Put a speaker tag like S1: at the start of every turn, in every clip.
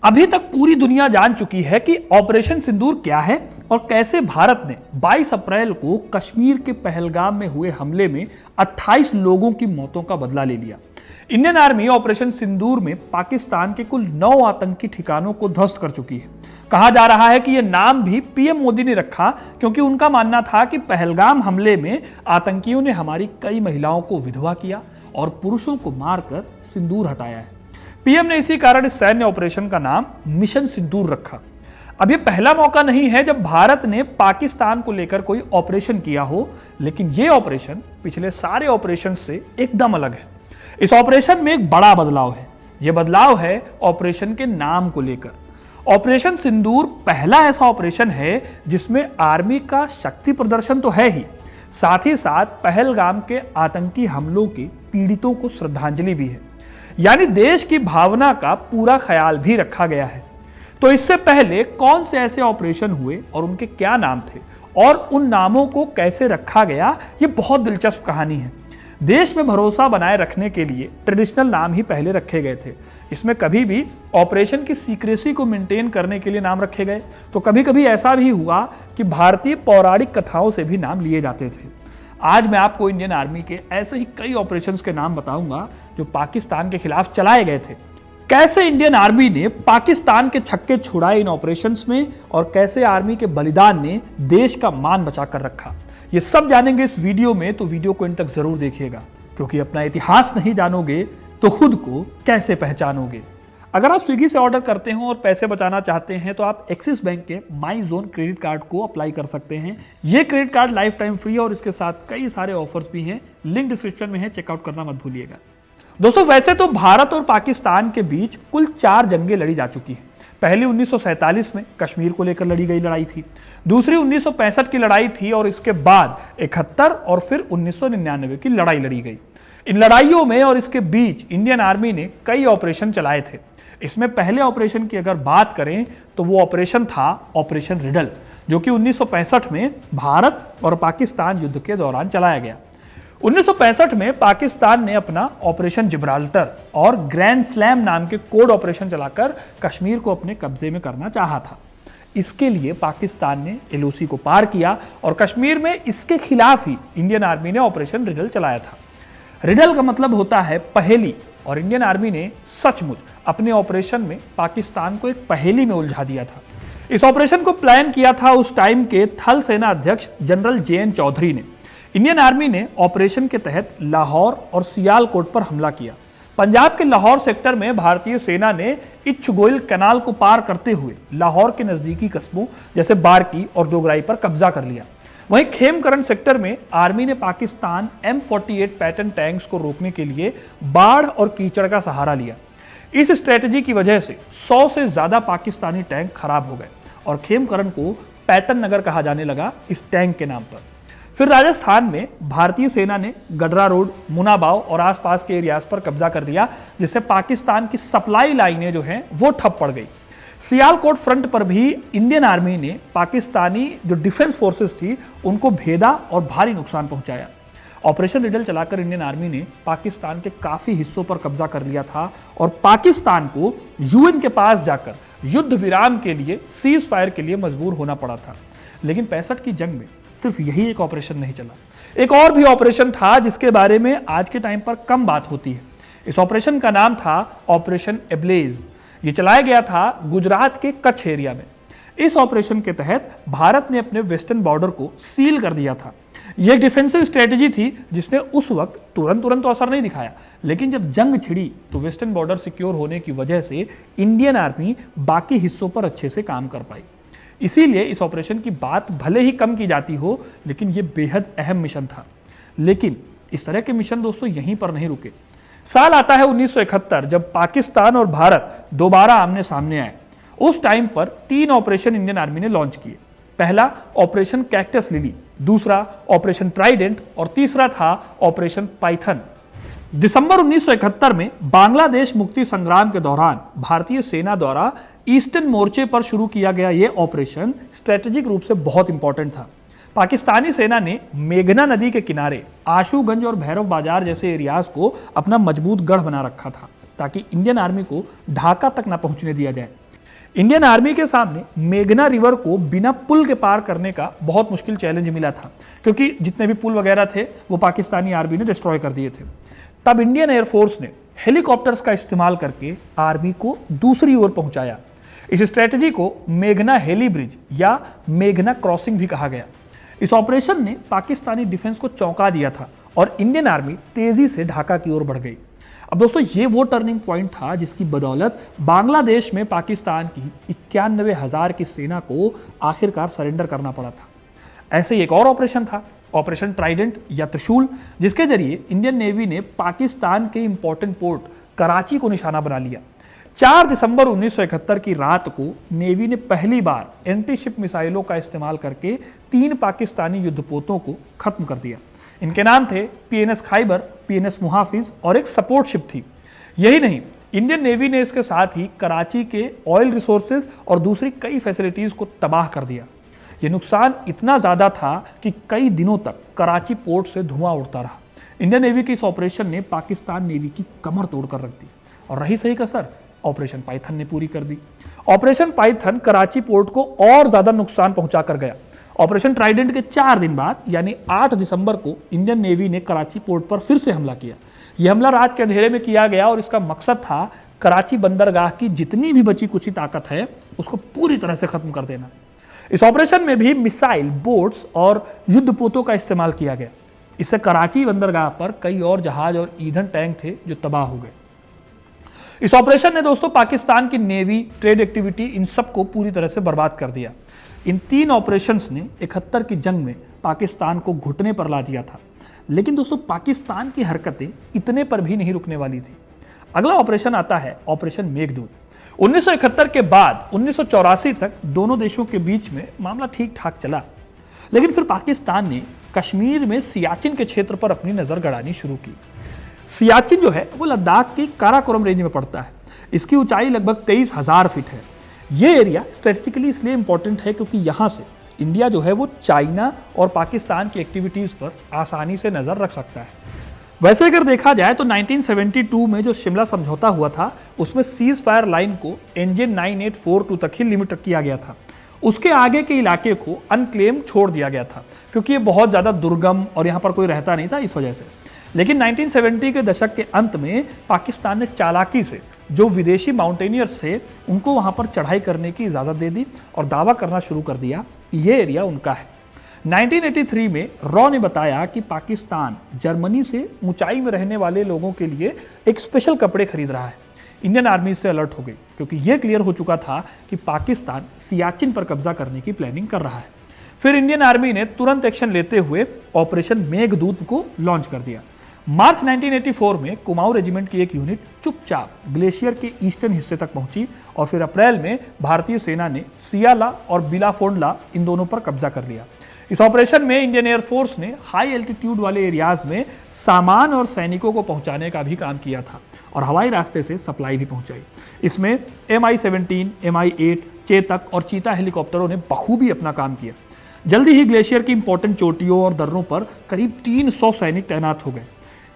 S1: अभी तक पूरी दुनिया जान चुकी है कि ऑपरेशन सिंदूर क्या है और कैसे भारत ने 22 अप्रैल को कश्मीर के पहलगाम में हुए हमले में 28 लोगों की मौतों का बदला ले लिया। इंडियन आर्मी ऑपरेशन सिंदूर में पाकिस्तान के कुल 9 आतंकी ठिकानों को ध्वस्त कर चुकी है। कहा जा रहा है कि यह नाम भी पीएम मोदी ने रखा क्योंकि उनका मानना था कि पहलगाम हमले में आतंकियों ने हमारी कई महिलाओं को विधवा किया और पुरुषों को मारकर सिंदूर हटाया है। पीएम ने इसी कारण इस सैन्य ऑपरेशन का नाम मिशन सिंदूर रखा। अब यह पहला मौका नहीं है जब भारत ने पाकिस्तान को लेकर कोई ऑपरेशन किया हो, लेकिन यह ऑपरेशन पिछले सारे ऑपरेशन से एकदम अलग है। इस ऑपरेशन में एक बड़ा बदलाव है। यह बदलाव है ऑपरेशन के नाम को लेकर। ऑपरेशन सिंदूर पहला ऐसा ऑपरेशन है जिसमें आर्मी का शक्ति प्रदर्शन तो है ही, साथ ही साथ पहलगाम के आतंकी हमलों के पीड़ितों को श्रद्धांजलि भी है, यानी देश की भावना का पूरा ख्याल भी रखा गया है। तो इससे पहले कौन से ऐसे ऑपरेशन हुए और उनके क्या नाम थे और उन नामों को कैसे रखा गया, ये बहुत दिलचस्प कहानी है। देश में भरोसा बनाए रखने के लिए ट्रेडिशनल नाम ही पहले रखे गए थे। इसमें कभी भी ऑपरेशन की सीक्रेसी को मेंटेन करने के लिए नाम रखे गए, तो कभी कभी ऐसा भी हुआ कि भारतीय पौराणिक कथाओं से भी नाम लिए जाते थे। आज मैं आपको इंडियन आर्मी के ऐसे ही कई ऑपरेशंस के नाम बताऊंगा जो पाकिस्तान के खिलाफ चलाए गए थे। कैसे इंडियन आर्मी ने पाकिस्तान के छक्के छुड़ाए इन ऑपरेशंस में और कैसे आर्मी के बलिदान ने देश का मान बचा कर रखा, ये सब जानेंगे इस वीडियो में। तो वीडियो को इन तक जरूर देखिएगा, क्योंकि अपना इतिहास नहीं जानोगे तो खुद को कैसे पहचानोगे। अगर आप स्विगी से ऑर्डर करते हो और पैसे बचाना चाहते हैं तो आप एक्सिस बैंक के माई जोन क्रेडिट कार्ड को अप्लाई कर सकते हैं। ये credit card life time free है और इसके साथ कई सारे ऑफर्स भी हैं। लिंक डिस्क्रिप्शन में है, चेकआउट करना मत भूलिएगा। दोस्तों, वैसे तो भारत और पाकिस्तान के बीच कुल 4 जंगें लड़ी जा चुकी हैं। पहली 1947 में कश्मीर को लेकर लड़ी गई लड़ाई थी, दूसरी 1965 की लड़ाई थी और इसके बाद 71 और फिर 1999 की लड़ाई लड़ी गई। इन लड़ाइयों में और इसके बीच इंडियन आर्मी ने कई ऑपरेशन चलाए थे। इसमें पहले ऑपरेशन की अगर बात करें तो वो ऑपरेशन था ऑपरेशन रिडल, जो कि 1965 में भारत और पाकिस्तान युद्ध के दौरान चलाया गया। 1965 में पाकिस्तान ने अपना ऑपरेशन जिब्राल्टर और ग्रैंड स्लैम नाम के कोड ऑपरेशन चलाकर कश्मीर को अपने कब्जे में करना चाहा था। इसके लिए पाकिस्तान ने एलओसी को पार किया और कश्मीर में इसके खिलाफ ही इंडियन आर्मी ने ऑपरेशन रिडल चलाया था। रिडल का मतलब होता है पहेली, और इंडियन आर्मी ने सचमुच अपने ऑपरेशन में पाकिस्तान को एक पहेली में उलझा दिया था। इस ऑपरेशन को प्लान किया था उस टाइम के थल सेना अध्यक्ष जनरल JN चौधरी ने। इंडियन आर्मी ने ऑपरेशन के तहत लाहौर और सियालकोट पर हमला किया। पंजाब के लाहौर सेक्टर में भारतीय सेना ने इच्छगोइल कैनाल को पार करते हुए लाहौर के नजदीकी कस्बों जैसे बारकी और दोगराई पर कब्जा कर लिया। वहीं खेमकरण सेक्टर में आर्मी ने पाकिस्तान M48 पैटर्न टैंक्स को रोकने के लिए बाढ़ और कीचड़ का सहारा लिया। इस स्ट्रेटजी की वजह से 100 से ज्यादा पाकिस्तानी टैंक खराब हो गए और खेमकरण को पैटर्न नगर कहा जाने लगा इस टैंक के नाम पर। फिर राजस्थान में भारतीय सेना ने गडरा रोड, मुनाबाव और आसपास के एरियाज पर कब्जा कर लिया, जिससे पाकिस्तान की सप्लाई लाइनें जो हैं वो ठप पड़ गई। सियालकोट फ्रंट पर भी इंडियन आर्मी ने पाकिस्तानी जो डिफेंस फोर्सेस थी उनको भेदा और भारी नुकसान पहुंचाया। ऑपरेशन रिडल चलाकर इंडियन आर्मी ने पाकिस्तान के काफी हिस्सों पर कब्जा कर लिया था और पाकिस्तान को UN के पास जाकर युद्ध विराम के लिए, सीज फायर के लिए मजबूर होना पड़ा था। लेकिन 65 की जंग में सिर्फ यही एक ऑपरेशन नहीं चला, एक और भी ऑपरेशन था जिसके बारे में आज के टाइम पर कम बात होती है। इस ऑपरेशन का नाम था ऑपरेशन एब्लेज। ये चलाया गया था गुजरात के कच्छ एरिया में। इस ऑपरेशन के तहत भारत ने अपने वेस्टर्न बॉर्डर को सील कर दिया था। यह एक डिफेंसिव स्ट्रेटेजी थी जिसने उस वक्त तुरंत तो असर नहीं दिखाया, लेकिन जब जंग छिड़ी तो वेस्टर्न बॉर्डर सिक्योर होने की वजह से इंडियन आर्मी बाकी हिस्सों पर अच्छे से काम कर पाई। इसीलिए इस ऑपरेशन की बात भले ही कम की जाती हो, लेकिन यह बेहद अहम मिशन था। लेकिन इस तरह के मिशन दोस्तों यहीं पर नहीं रुके। साल आता है 1971, जब पाकिस्तान और भारत दोबारा आमने सामने आए। उस टाइम पर 3 ऑपरेशन इंडियन आर्मी ने लॉन्च किए। पहला ऑपरेशन कैक्टस लिली, दूसरा ऑपरेशन ट्राइडेंट और तीसरा था ऑपरेशन पाइथन। दिसंबर 1971 में बांग्लादेश मुक्ति संग्राम के दौरान भारतीय सेना द्वारा ईस्टर्न मोर्चे पर शुरू किया गया यह ऑपरेशन स्ट्रेटेजिक रूप से बहुत इंपॉर्टेंट था। पाकिस्तानी सेना ने मेघना नदी के किनारे आशुगंज और भैरव बाजार जैसे एरियाज को अपना मजबूत गढ़ बना रखा था, ताकि इंडियन आर्मी को ढाका तक न पहुंचने दिया जाए। इंडियन आर्मी के सामने मेघना रिवर को बिना पुल के पार करने का बहुत मुश्किल चैलेंज मिला था, क्योंकि जितने भी पुल वगैरह थे वो पाकिस्तानी आर्मी ने डिस्ट्रॉय कर दिए थे। तब इंडियन एयरफोर्स ने हेलीकॉप्टर्स का इस्तेमाल करके आर्मी को दूसरी ओर पहुंचाया। इस स्ट्रेटजी को मेघना हेली ब्रिज या मेघना क्रॉसिंग भी कहा गया। इस ऑपरेशन ने पाकिस्तानी डिफेंस को चौंका दिया था और इंडियन आर्मी तेजी से ढाका की ओर बढ़ गई। अब दोस्तों, ये वो टर्निंग पॉइंट था जिसकी बदौलत बांग्लादेश में पाकिस्तान की 91,000 की सेना को आखिरकार सरेंडर करना पड़ा था। ऐसे ही एक और ऑपरेशन था, ऑपरेशन ट्राइडेंट या त्रिशूल, जिसके जरिए इंडियन नेवी ने पाकिस्तान के इंपॉर्टेंट पोर्ट कराची को निशाना बना लिया। 4 दिसंबर 1971 की रात को नेवी ने पहली बार एंटीशिप मिसाइलों का इस्तेमाल करके 3 पाकिस्तानी युद्धपोतों को खत्म कर दिया। इनके नाम थे पीएनएस खैबर, पीएनएस मुहाफिज और एक सपोर्ट शिप थी। यही नहीं, इंडियन नेवी ने इसके साथ ही कराची के ऑयल रिसोर्सेज और दूसरी कई फैसिलिटीज को तबाह कर दिया। यह नुकसान इतना ज्यादा था कि कई दिनों तक कराची पोर्ट से धुआं उड़ता रहा। इंडियन नेवी के इस ऑपरेशन ने पाकिस्तान नेवी की कमर तोड़कर रख दी और रही सही कसर ऑपरेशन पाइथन ने पूरी कर दी। ऑपरेशन पाइथन कराची पोर्ट को और ज्यादा नुकसान पहुंचा कर गया। ऑपरेशन ट्राइडेंट के 4 दिन बाद यानी 8 दिसंबर को इंडियन नेवी ने कराची पोर्ट पर फिर से हमला किया। यह हमला रात के अंधेरे में किया गया और इसका मकसद था कराची बंदरगाह की जितनी भी बची कुछ ताकत है उसको पूरी तरह से खत्म कर देना। इस ऑपरेशन में भी मिसाइल, बोट्स और युद्धपोतों का इस्तेमाल किया गया। इससे कराची बंदरगाह पर कई और जहाज और ईंधन टैंक थे जो तबाह हो गए। इस ऑपरेशन ने दोस्तों पाकिस्तान की नेवी, ट्रेड एक्टिविटी, इन सब को पूरी तरह से बर्बाद कर दिया। इन 3 ऑपरेशंस ने 71 की जंग में पाकिस्तान को घुटने पर ला दिया था। लेकिन दोस्तों, पाकिस्तान की हरकतें इतने पर भी नहीं रुकने वाली थी। अगला ऑपरेशन आता है ऑपरेशन मेघदूत। 1971 के बाद 1984 तक दोनों देशों के बीच में मामला ठीक ठाक चला, लेकिन फिर पाकिस्तान ने कश्मीर में सियाचिन के क्षेत्र पर अपनी नजर गड़ानी शुरू की। सियाचिन जो है वो लद्दाख की काराकोरम रेंज में पड़ता है। इसकी ऊंचाई लगभग 23,000 फीट है। ये एरिया स्ट्रेटेजिकली इसलिए इंपॉर्टेंट है क्योंकि यहाँ से इंडिया जो है वो चाइना और पाकिस्तान की एक्टिविटीज पर आसानी से नजर रख सकता है। वैसे अगर देखा जाए तो 1972 में जो शिमला समझौता हुआ था उसमें सीज फायर लाइन को NJ 9842 तक ही लिमिट किया गया था। उसके आगे के इलाके को अनक्लेम छोड़ दिया गया था क्योंकि ये बहुत ज्यादा दुर्गम और यहाँ पर कोई रहता नहीं था, इस वजह से। लेकिन 1970 के दशक के अंत में पाकिस्तान ने चालाकी से जो विदेशी माउंटेनियर्स थे उनको वहां पर चढ़ाई करने की इजाजत दे दी और दावा करना शुरू कर दिया कि यह एरिया उनका है। 1983 में रॉ ने बताया कि पाकिस्तान जर्मनी से ऊंचाई में रहने वाले लोगों के लिए एक स्पेशल कपड़े खरीद रहा है। इंडियन आर्मी से अलर्ट हो गई क्योंकि यह क्लियर हो चुका था कि पाकिस्तान सियाचिन पर कब्जा करने की प्लानिंग कर रहा है। फिर इंडियन आर्मी ने तुरंत एक्शन लेते हुए ऑपरेशन मेघदूत को लॉन्च कर दिया। मार्च 1984 में कुमाऊं रेजिमेंट की एक यूनिट चुपचाप ग्लेशियर के ईस्टर्न हिस्से तक पहुंची और फिर अप्रैल में भारतीय सेना ने सियाला और बिलाफोंडला इन दोनों पर कब्जा कर लिया। इस ऑपरेशन में इंडियन एयरफोर्स ने हाई एल्टीट्यूड वाले एरियाज में सामान और सैनिकों को पहुंचाने का भी काम किया था और हवाई रास्ते से सप्लाई भी पहुंचाई। इसमें MI-17, MI-8, चेतक और चीता हेलीकॉप्टरों ने बखूबी अपना काम किया। जल्दी ही ग्लेशियर की इंपॉर्टेंट चोटियों और दर्रों पर करीब 300 सैनिक तैनात हो गए।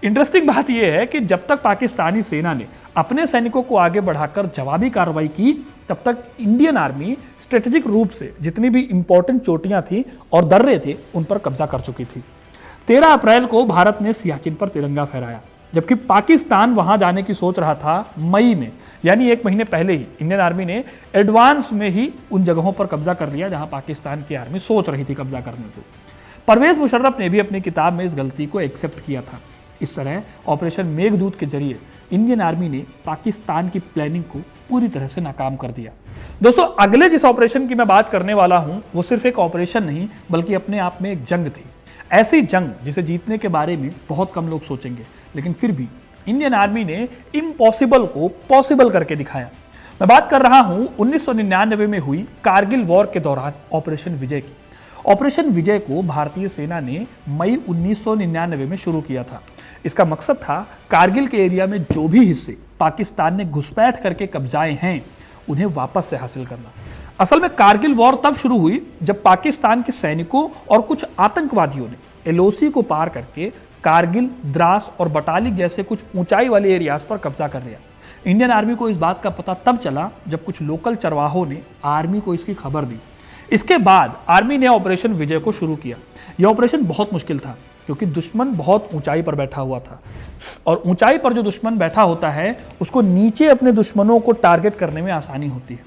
S1: इंटरेस्टिंग बात यह है कि जब तक पाकिस्तानी सेना ने अपने सैनिकों को आगे बढ़ाकर जवाबी कार्रवाई की, तब तक इंडियन आर्मी स्ट्रेटेजिक रूप से जितनी भी इंपॉर्टेंट चोटियां थी और दर्रे थे उन पर कब्जा कर चुकी थी। 13 अप्रैल को भारत ने सियाचिन पर तिरंगा फहराया, जबकि पाकिस्तान वहां जाने की सोच रहा था मई में, यानी 1 महीने पहले ही इंडियन आर्मी ने एडवांस में ही उन जगहों पर कब्जा कर लिया जहां पाकिस्तान की आर्मी सोच रही थी कब्जा करने को। परवेज मुशर्रफ ने भी अपनी किताब में इस गलती को एक्सेप्ट किया था। इस तरह ऑपरेशन मेघदूत के जरिए इंडियन आर्मी ने पाकिस्तान की प्लानिंग को पूरी तरह से नाकाम कर दिया। दोस्तों, अगले जिस ऑपरेशन की मैं बात करने वाला हूं वो सिर्फ एक ऑपरेशन नहीं बल्कि अपने आप में एक जंग थी। ऐसी जंग जिसे जीतने के बारे में बहुत कम लोग सोचेंगे, लेकिन फिर भी इंडियन आर्मी ने इम्पॉसिबल को पॉसिबल करके दिखाया। मैं बात कर रहा हूं 1999 में हुई कारगिल वॉर के दौरान ऑपरेशन विजय की। ऑपरेशन विजय को भारतीय सेना ने मई 1999 में शुरू किया था। इसका मकसद था कारगिल के एरिया में जो भी हिस्से पाकिस्तान ने घुसपैठ करके कब्जाए हैं उन्हें वापस से हासिल करना। असल में कारगिल वॉर तब शुरू हुई जब पाकिस्तान के सैनिकों और कुछ आतंकवादियों ने LOC को पार करके कारगिल, द्रास और बटालिक जैसे कुछ ऊंचाई वाले एरियाज पर कब्जा कर लिया। इंडियन आर्मी को इस बात का पता तब चला जब कुछ लोकल चरवाहों ने आर्मी को इसकी खबर दी। इसके बाद आर्मी ने ऑपरेशन विजय को शुरू किया। यह ऑपरेशन बहुत मुश्किल था क्योंकि दुश्मन बहुत ऊंचाई पर बैठा हुआ था और ऊंचाई पर जो दुश्मन बैठा होता है उसको नीचे अपने दुश्मनों को टारगेट करने में आसानी होती है।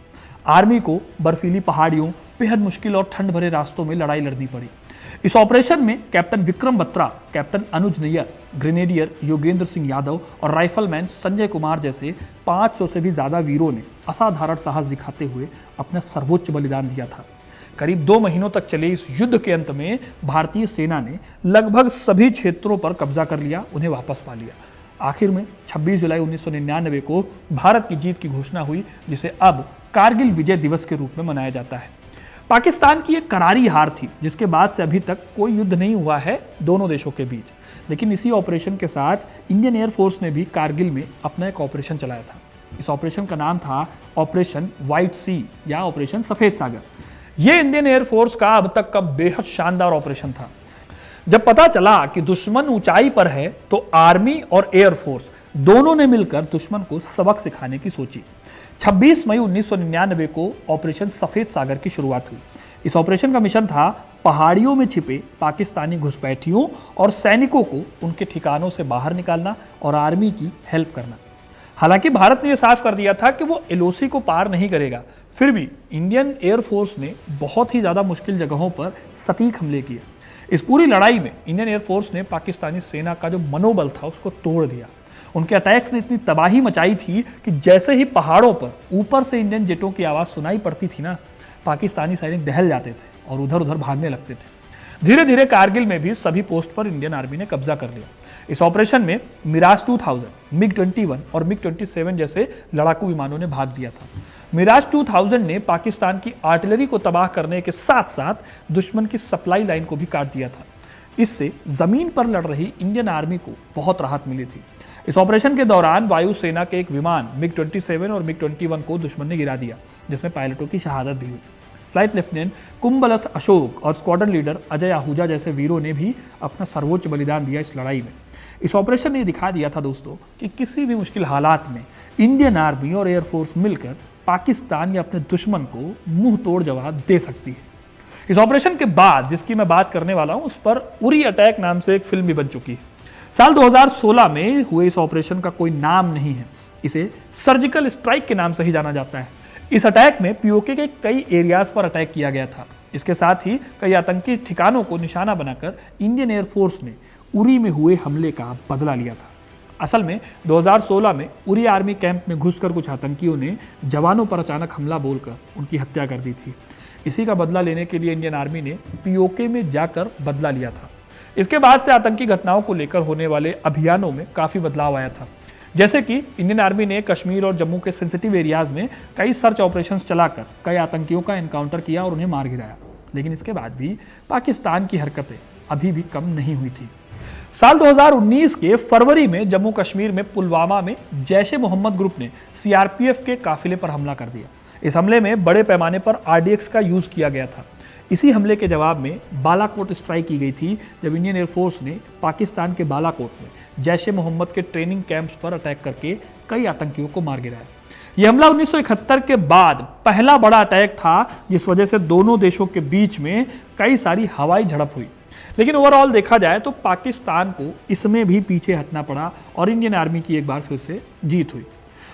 S1: आर्मी को बर्फीली पहाड़ियों, बेहद मुश्किल और ठंड भरे रास्तों में लड़ाई लड़नी पड़ी। इस ऑपरेशन में कैप्टन विक्रम बत्रा, कैप्टन अनुज नैयर, ग्रेनेडियर योगेंद्र सिंह यादव और राइफलमैन संजय कुमार जैसे 500 से भी ज्यादा वीरों ने असाधारण साहस दिखाते हुए अपना सर्वोच्च बलिदान दिया था। करीब 2 महीनों तक चले इस युद्ध के अंत में भारतीय सेना ने लगभग सभी क्षेत्रों पर कब्जा कर लिया, उन्हें वापस पा लिया। आखिर में 26 जुलाई 1999 को भारत की जीत की घोषणा हुई, जिसे अब कारगिल विजय दिवस के रूप में मनाया जाता है। पाकिस्तान की एक करारी हार थी, जिसके बाद से अभी तक कोई युद्ध नहीं हुआ है दोनों देशों के बीच। लेकिन इसी ऑपरेशन के साथ इंडियन एयरफोर्स ने भी कारगिल में अपना एक ऑपरेशन चलाया था। इस ऑपरेशन का नाम था ऑपरेशन व्हाइट सी या ऑपरेशन सफेद सागर। यह इंडियन एयरफोर्स का अब तक का बेहद शानदार ऑपरेशन था। जब पता चला कि दुश्मन ऊंचाई पर है तो आर्मी और एयरफोर्स दोनों ने मिलकर दुश्मन को सबक सिखाने की सोची। 26 मई 1999 को ऑपरेशन सफेद सागर की शुरुआत हुई। इस ऑपरेशन का मिशन था पहाड़ियों में छिपे पाकिस्तानी घुसपैठियों और सैनिकों को उनके ठिकानों से बाहर निकालना और आर्मी की हेल्प करना। हालांकि भारत ने यह साफ कर दिया था कि वो एलओसी को पार नहीं करेगा, फिर भी इंडियन एयरफोर्स ने बहुत ही ज्यादा मुश्किल जगहों पर सटीक हमले किए। इस पूरी लड़ाई में इंडियन एयरफोर्स ने पाकिस्तानी सेना का जो मनोबल था उसको तोड़ दिया। उनके अटैक्स ने इतनी तबाही मचाई थी कि जैसे ही पहाड़ों पर ऊपर से इंडियन जेटों की आवाज सुनाई पड़ती थी ना, पाकिस्तानी सैनिक दहल जाते थे और उधर उधर भागने लगते थे। धीरे धीरे कारगिल में भी सभी पोस्ट पर इंडियन आर्मी ने कब्जा कर लिया। इस ऑपरेशन में मिराज 2000, मिग-21 और मिग-27 जैसे लड़ाकू विमानों ने भाग लिया था। मिराज 2000 ने पाकिस्तान की आर्टिलरी को तबाह करने के साथ साथ दुश्मन की सप्लाई लाइन को भी काट दिया था। इससे जमीन पर लड़ रही इंडियन आर्मी को बहुत राहत मिली थी। इस ऑपरेशन के दौरान वायुसेना के एक विमान मिग-27 और मिग-21 को दुश्मन ने गिरा दिया, जिसमें पायलटों की शहादत भी हुई। फ्लाइट लेफ्टिनेंट कुंबलथ अशोक और स्क्वाड्रन लीडर अजय आहूजा जैसे वीरों ने भी अपना सर्वोच्च बलिदान दिया इस लड़ाई में। इस ऑपरेशन ने दिखा दिया था दोस्तों कि किसी भी मुश्किल हालात में इंडियन आर्मी और एयरफोर्स मिलकर पाकिस्तान या अपने दुश्मन को मुंह तोड़ जवाब दे सकती है। इस ऑपरेशन के बाद जिसकी मैं बात करने वाला हूं, उस पर उरी अटैक नाम से एक फिल्म भी बन चुकी है। साल 2016 में हुए इस ऑपरेशन का कोई नाम नहीं है, इसे सर्जिकल स्ट्राइक के नाम से ही जाना जाता है। इस अटैक में पीओके के कई एरियाज पर अटैक किया गया था। इसके साथ ही कई आतंकी ठिकानों को निशाना बनाकर इंडियन एयरफोर्स ने उरी में हुए हमले का बदला लिया था। असल में 2016 में उरी आर्मी कैंप में घुसकर कुछ आतंकियों ने जवानों पर अचानक हमला बोलकर उनकी हत्या कर दी थी। इसी का बदला लेने के लिए इंडियन आर्मी ने पीओके में जाकर बदला लिया था। इसके बाद से आतंकी घटनाओं को लेकर होने वाले अभियानों में काफी बदलाव आया था। जैसे कि इंडियन आर्मी ने कश्मीर और जम्मू के सेंसिटिव एरियाज में कई सर्च ऑपरेशंस चलाकर कई आतंकियों का एनकाउंटर किया और उन्हें मार गिराया। लेकिन इसके बाद भी पाकिस्तान की हरकतें अभी भी कम नहीं हुई थी। साल 2019 के फरवरी में जम्मू कश्मीर में पुलवामा में जैश ए मोहम्मद ग्रुप ने सीआरपीएफ के काफिले पर हमला कर दिया। इस हमले में बड़े पैमाने पर आरडीएक्स का यूज किया गया था। इसी हमले के जवाब में बालाकोट स्ट्राइक की गई थी, जब इंडियन एयरफोर्स ने पाकिस्तान के बालाकोट में जैश ए मोहम्मद के ट्रेनिंग कैंप्स पर अटैक करके कई आतंकियों को मार गिराया। यह हमला 1971 के बाद पहला बड़ा अटैक था, जिस वजह से दोनों देशों के बीच में कई सारी हवाई झड़प हुई। लेकिन ओवरऑल देखा जाए तो पाकिस्तान को इसमें भी पीछे हटना पड़ा और इंडियन आर्मी की एक बार फिर से जीत हुई।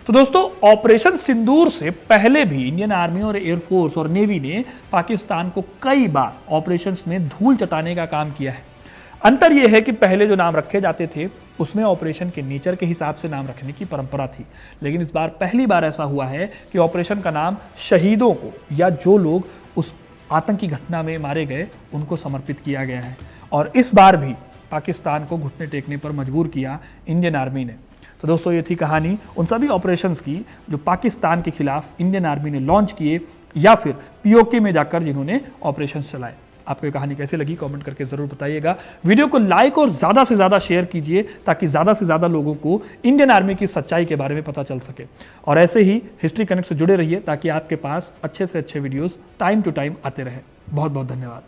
S1: तो दोस्तों, ऑपरेशन सिंदूर से पहले भी इंडियन आर्मी और एयरफोर्स और नेवी ने पाकिस्तान को कई बार ऑपरेशंस में धूल चटाने का काम किया है। अंतर यह है कि पहले जो नाम रखे जाते थे उसमें ऑपरेशन के नेचर के हिसाब से नाम रखने की परंपरा थी। लेकिन इस बार पहली बार ऐसा हुआ है कि ऑपरेशन का नाम शहीदों को या जो लोग उस आतंकी घटना में मारे गए उनको समर्पित किया गया है। और इस बार भी पाकिस्तान को घुटने टेकने पर मजबूर किया इंडियन आर्मी ने। तो दोस्तों, ये थी कहानी उन सभी ऑपरेशंस की जो पाकिस्तान के खिलाफ इंडियन आर्मी ने लॉन्च किए या फिर पीओके में जाकर जिन्होंने ऑपरेशंस चलाए। आपको ये कहानी कैसी लगी कमेंट करके जरूर बताइएगा। वीडियो को लाइक और ज्यादा से ज्यादा शेयर कीजिए ताकि ज्यादा से ज्यादा लोगों को इंडियन आर्मी की सच्चाई के बारे में पता चल सके। और ऐसे ही हिस्ट्री कनेक्ट से जुड़े रहिए ताकि आपके पास अच्छे से अच्छे वीडियोस टाइम टू टाइम आते रहे। बहुत बहुत धन्यवाद।